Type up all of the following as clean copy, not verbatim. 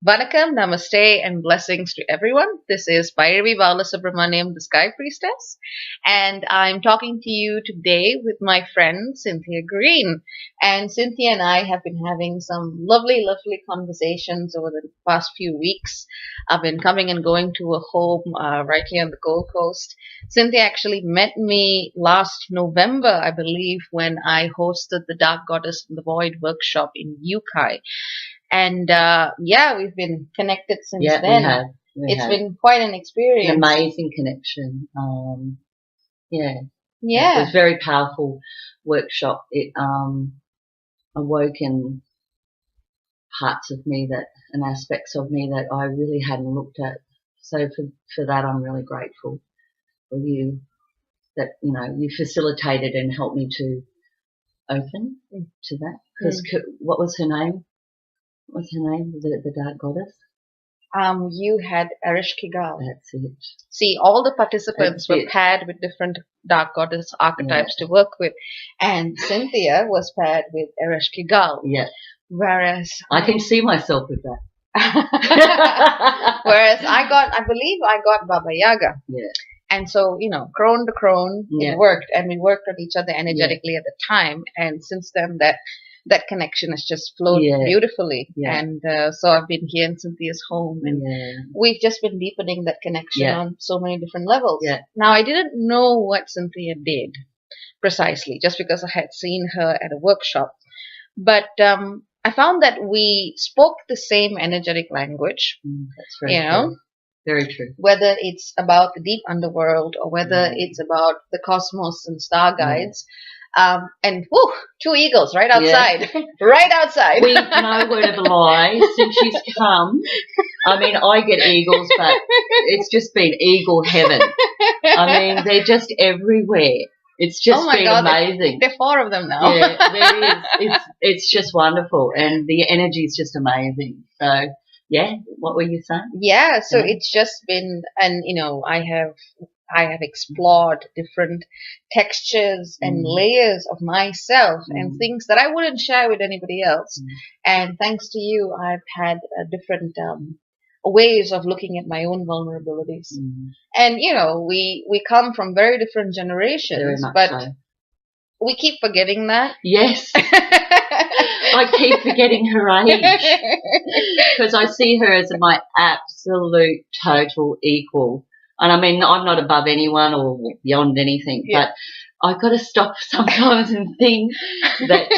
Vanakkam, Namaste, and blessings to everyone. This is Bhairavi Balasubramaniam, the Sky Priestess, and I'm talking to you today with my friend Cynthia Green. And Cynthia and I have been having some lovely, lovely conversations over the past few weeks. I've been coming and going to a home right here on the Gold Coast. Cynthia actually met me last November, I believe, when I hosted the Dark Goddess in the Void workshop in Yukai. And we've been connected since then. We have. It's been quite an experience. An amazing connection. Yeah. It was a very powerful workshop. It awoken parts of me and aspects of me that I really hadn't looked at. So for that, I'm really grateful for you that, you facilitated and helped me to open to that. Because what was her name? What's her name? Was it the Dark Goddess? You had Ereshkigal. That's it. See, all the participants were paired with different Dark Goddess archetypes to work with. And Cynthia was paired with Ereshkigal. Yeah. Whereas I can see myself with that. Whereas I believe I got Baba Yaga. Yeah. And so, crone to crone, it worked. And we worked on each other energetically at the time. And since then, that connection has just flowed beautifully. Yeah. And so I've been here in Cynthia's home, and we've just been deepening that connection on so many different levels. Yeah. Now, I didn't know what Cynthia did precisely, just because I had seen her at a workshop. But I found that we spoke the same energetic language. That's very true. Very true. Whether it's about the deep underworld or whether it's about the cosmos and star guides. And two eagles right outside, right outside. No word of a lie. Since she's come, I mean, I get eagles, but it's just been eagle heaven. I mean, they're just everywhere. It's just been amazing. There are 4 of them now. Yeah, there is. It's just wonderful, and the energy is just amazing. So, what were you saying? Yeah, so it's just been, and I have explored different textures and layers of myself and things that I wouldn't share with anybody else. And thanks to you, I've had different ways of looking at my own vulnerabilities. And, we come from very different generations, but we keep forgetting that. Yes. I keep forgetting her age because I see her as my absolute total equal. And I mean, I'm not above anyone or beyond anything, but I've got to stop sometimes and think that,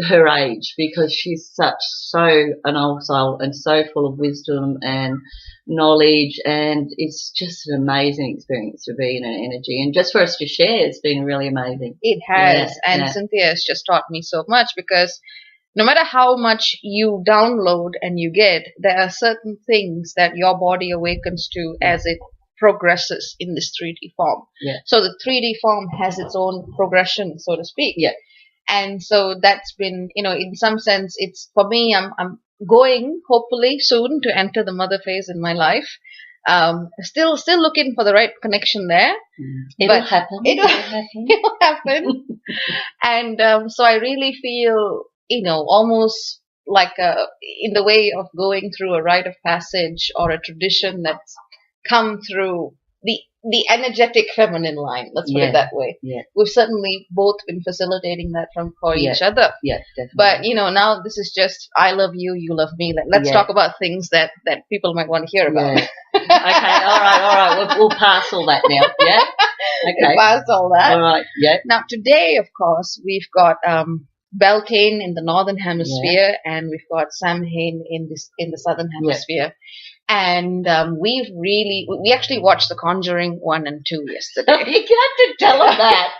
her age, because she's so an old soul and so full of wisdom and knowledge, and it's just an amazing experience to be in her energy. And just for us to share, it's been really amazing. It has. Cynthia has just taught me so much, because no matter how much you download and you get, there are certain things that your body awakens to as it progresses in this 3D form. Yeah. So the 3D form has its own progression, so to speak. Yeah. And so that's been, in some sense, it's for me, I'm going hopefully soon to enter the mother phase in my life. Still looking for the right connection there. It'll happen. It'll happen. And so I really feel, almost like in the way of going through a rite of passage or a tradition that's come through the energetic feminine line. Let's put it that way. Yeah. We've certainly both been facilitating that for each other. Yeah, definitely. But now this is just I love you, you love me. Let's talk about things that people might want to hear about. Yeah. Okay, all right. We'll pass all that now. Yeah. Okay. We'll pass all that. All right. Yeah. Now today, of course, we've got Beltane in the northern hemisphere, and we've got Samhain in the southern hemisphere. And we actually watched The Conjuring 1 and 2 yesterday. You got to tell them that.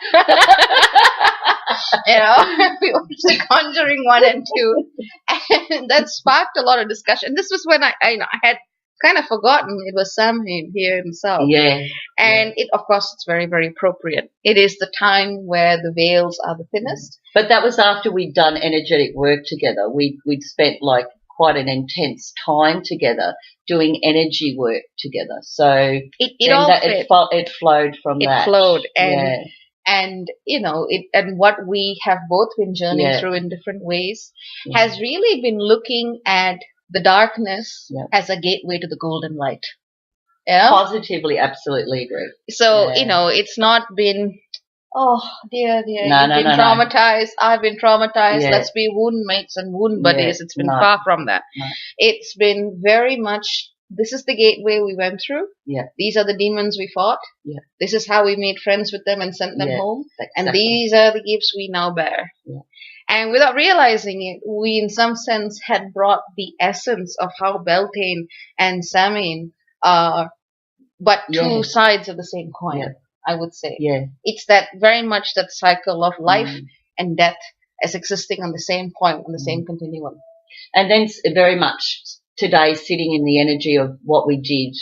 We watched The Conjuring 1 and 2, and that sparked a lot of discussion. This was when I had kind of forgotten it was Samhain here in the south. Yeah. And it, of course, it's very, very appropriate. It is the time where the veils are the thinnest. But that was after we'd done energetic work together. We'd spent quite an intense time together doing energy work together. So it flowed from that. It flowed. And and what we have both been journeying through in different ways has really been looking at the darkness Yeah. as a gateway to the golden light. Yeah. Positively, absolutely agree. So, Yeah. it's not been, oh, dear, No, you've no, been no, no. traumatized, I've been traumatized, Yeah. let's be wound mates and wound buddies. Yeah. It's been No. far from that. No. It's been very much, this is the gateway we went through. Yeah. These are the demons we fought. Yeah. This is how we made friends with them and sent them Yeah, home. exactly. And these are the gifts we now bear. Yeah. And without realizing it, we in some sense had brought the essence of how Beltane and Samhain are but two sides of the same coin, I would say. Yeah. It's that very much that cycle of life and death as existing on the same point, on the same continuum. And then very much today sitting in the energy of what we did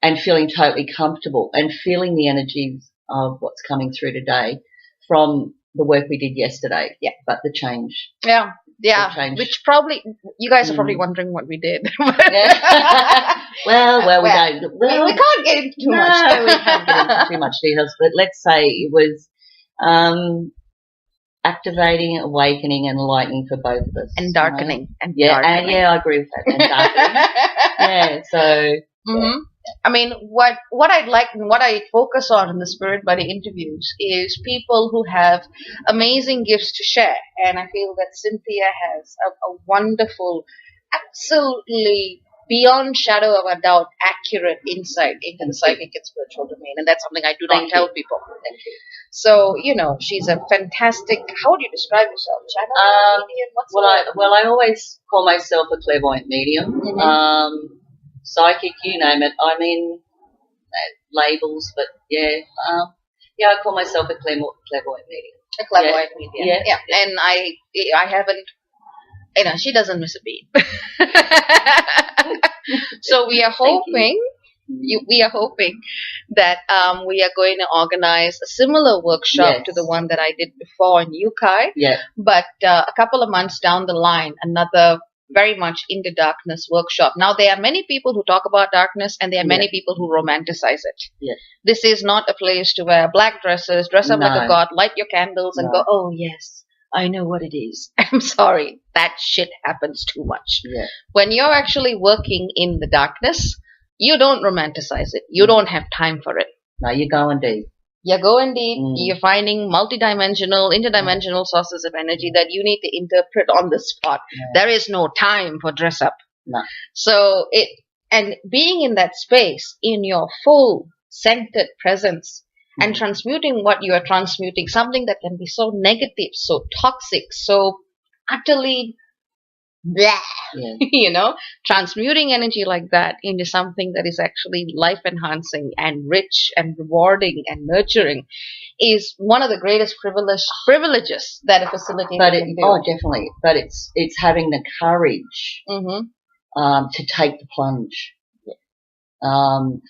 and feeling totally comfortable and feeling the energies of what's coming through today from the work we did yesterday. Yeah. But the change. Yeah. Yeah. Change. Which probably, you guys are probably wondering what we did. Well, we don't. Well, we can't get into too much. No, we can't get into too much details, but let's say it was activating, awakening, and enlightening for both of us. And darkening. You know? And darkening. Yeah, I agree with that. And darkening. So. Yeah. I mean, what I'd like and what I focus on in the Spiritbuddy interviews is people who have amazing gifts to share. And I feel that Cynthia has a wonderful, absolutely beyond shadow of a doubt, accurate insight into the psychic and spiritual domain. And that's something I do not tell people. Thank you. So, she's a fantastic, how would you describe yourself? Channel medium? Well, I always call myself a clairvoyant medium. Psychic, you name it. I mean, labels, but I call myself a clairvoyant medium. A clairvoyant medium. Yeah. And I haven't, she doesn't miss a beat. So we are hoping, we are hoping that we are going to organize a similar workshop to the one that I did before in Ukai. Yeah. But a couple of months down the line, another very much into darkness workshop. Now, there are many people who talk about darkness and there are many people who romanticize it. Yeah. This is not a place to wear black dresses, dress up like a god, light your candles and go, oh yes, I know what it is. I'm sorry, that shit happens too much. Yeah. When you're actually working in the darkness, you don't romanticize it. You don't have time for it. No, you go and do. You go and deep, you're finding multidimensional, interdimensional sources of energy that you need to interpret on the spot. Yeah. There is no time for dress up. No. So and being in that space, in your full centered presence, and transmuting what you are transmuting, something that can be so negative, so toxic, so utterly blah, transmuting energy like that into something that is actually life enhancing and rich and rewarding and nurturing is one of the greatest privileges that a facilitator can do. Oh, definitely. But it's having the courage to take the plunge. And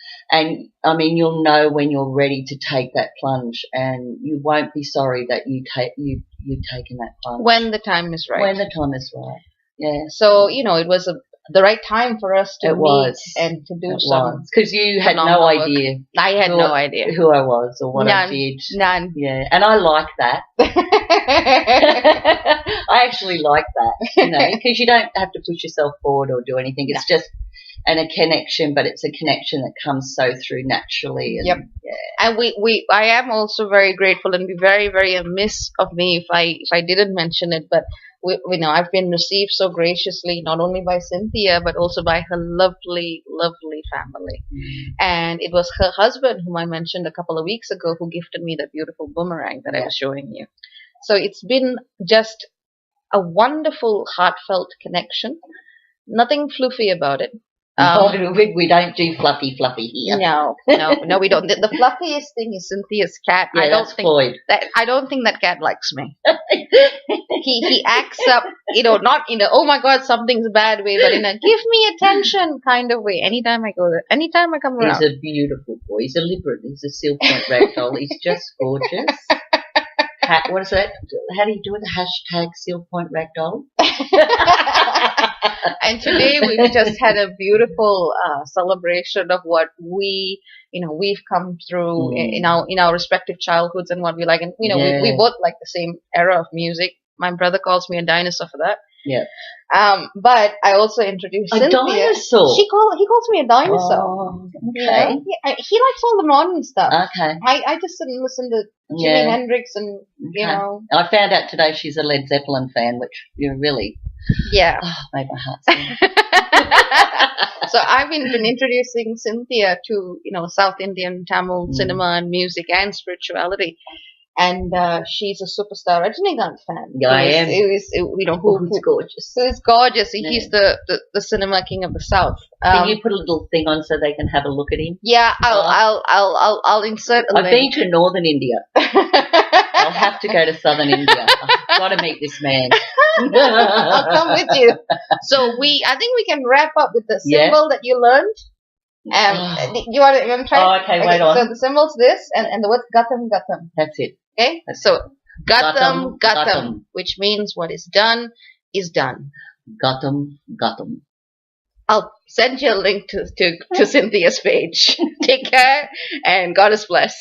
I mean, you'll know when you're ready to take that plunge, and you won't be sorry that you've taken that plunge. When the time is right. When the time is right. Yeah. So, it was the right time for us to meet and to do some. Because you had no idea. I had no idea who I was or what I did. None. Yeah. And I like that. I actually like that, because you don't have to push yourself forward or do anything. It's just a connection, but it's a connection that comes so through naturally. And, And I am also very grateful and be very, very amiss of me if I didn't mention it, but I've been received so graciously, not only by Cynthia, but also by her lovely, lovely family. And it was her husband, whom I mentioned a couple of weeks ago, who gifted me that beautiful boomerang that I was showing you. So it's been just a wonderful, heartfelt connection. Nothing fluffy about it. We don't do fluffy here. No, we don't. The fluffiest thing is Cynthia's cat. Yeah, Floyd. I don't think that cat likes me. He acts up, not in a, oh my God, something's bad way, but in a give me attention kind of way. Anytime I go there, anytime I come around. He's a beautiful boy. He's a Libran. He's a seal point ragdoll. He's just gorgeous. What is that? How do you do it? Hashtag seal point ragdoll. And today we just had a beautiful celebration of what we've come through in our respective childhoods and what we like. And we both like the same era of music. My brother calls me a dinosaur for that. Yeah. But I also introduced A Cynthia. dinosaur. He calls me a dinosaur. Oh, You okay. know? He likes all the modern stuff. Okay. I just didn't listen to Jimi Hendrix and, you know. I found out today she's a Led Zeppelin fan, which you really made my heart sing. So I've been introducing Cynthia to, you know, South Indian Tamil cinema and music and spirituality. And she's a superstar Rajinikanth fan. Yeah, I am. Who's gorgeous. He's gorgeous. He's the cinema king of the South. Can you put a little thing on so they can have a look at him? Yeah, I'll insert a link. I've been to Northern India. I'll have to go to Southern India. I've got to meet this man. I'll come with you. So I think we can wrap up with the symbol that you learned. You want to try? Oh, okay, wait on. So the symbol's this, and the word GATTAM. That's it. Okay, so GATTAM, which means what is done is done. GATTAM. I'll send you a link to Cynthia's page. Take care, and God bless.